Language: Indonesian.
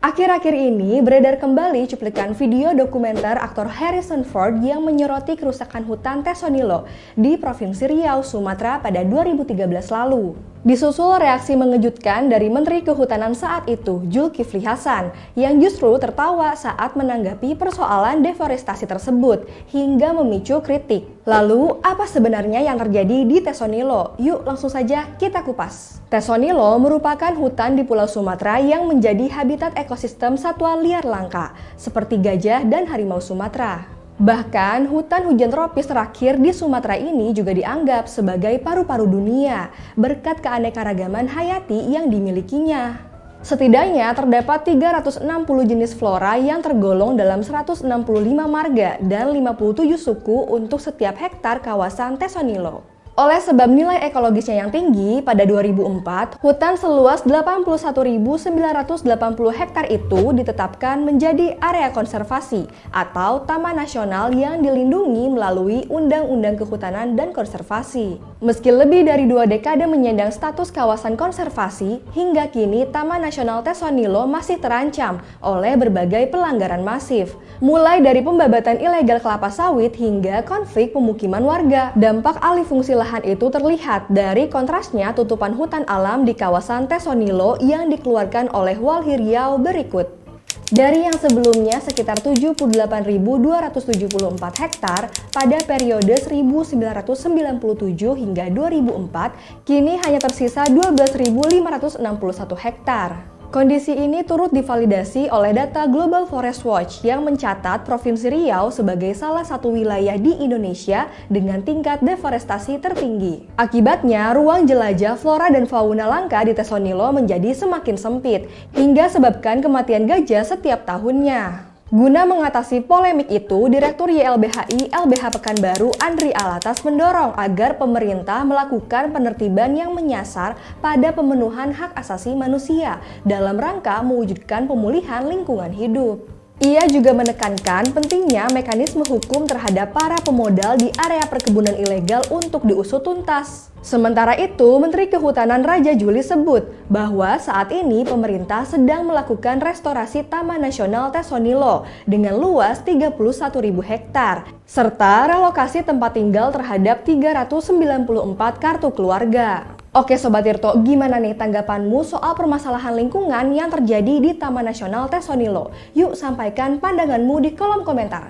Akhir-akhir ini beredar kembali cuplikan video dokumenter aktor Harrison Ford yang menyoroti kerusakan hutan Tesonilo di Provinsi Riau, Sumatera pada 2013 lalu. Disusul reaksi mengejutkan dari Menteri Kehutanan saat itu, Zulkifli Hasan, yang justru tertawa saat menanggapi persoalan deforestasi tersebut hingga memicu kritik. Lalu, apa sebenarnya yang terjadi di Tesonilo? Yuk langsung saja kita kupas. Tesonilo merupakan hutan di Pulau Sumatera yang menjadi habitat ekosistem satwa liar langka, seperti gajah dan harimau Sumatera. Bahkan, hutan hujan tropis terakhir di Sumatera ini juga dianggap sebagai paru-paru dunia, berkat keanekaragaman hayati yang dimilikinya. Setidaknya terdapat 360 jenis flora yang tergolong dalam 165 marga dan 57 suku untuk setiap hektar kawasan Tesonilo. Oleh sebab nilai ekologisnya yang tinggi, pada 2004, hutan seluas 81.980 hektar itu ditetapkan menjadi area konservasi atau Taman Nasional yang dilindungi melalui Undang-Undang Kehutanan dan Konservasi. Meski lebih dari 2 dekade menyandang status kawasan konservasi, hingga kini Taman Nasional Tesonilo masih terancam oleh berbagai pelanggaran masif, mulai dari pembabatan ilegal kelapa sawit hingga konflik pemukiman warga. Dampak alih fungsi lahan itu terlihat dari kontrasnya tutupan hutan alam di kawasan Tesonilo yang dikeluarkan oleh Walhi Riau berikut. Dari yang sebelumnya sekitar 78.274 hektar pada periode 1997 hingga 2004, kini hanya tersisa 12.561 hektar. Kondisi ini turut divalidasi oleh data Global Forest Watch yang mencatat Provinsi Riau sebagai salah satu wilayah di Indonesia dengan tingkat deforestasi tertinggi. Akibatnya, ruang jelajah flora dan fauna langka di Tesonilo menjadi semakin sempit, hingga sebabkan kematian gajah setiap tahunnya. Guna mengatasi polemik itu, Direktur YLBHI LBH Pekanbaru Andri Alatas mendorong agar pemerintah melakukan penertiban yang menyasar pada pemenuhan hak asasi manusia dalam rangka mewujudkan pemulihan lingkungan hidup. Ia juga menekankan pentingnya mekanisme hukum terhadap para pemodal di area perkebunan ilegal untuk diusut tuntas. Sementara itu, Menteri Kehutanan Raja Juli sebut bahwa saat ini pemerintah sedang melakukan restorasi Taman Nasional Tesonilo dengan luas 31.000 hektar, serta relokasi tempat tinggal terhadap 394 kartu keluarga. Oke Sobat Tirto, gimana nih tanggapanmu soal permasalahan lingkungan yang terjadi di Taman Nasional Tesonilo? Yuk sampaikan pandanganmu di kolom komentar.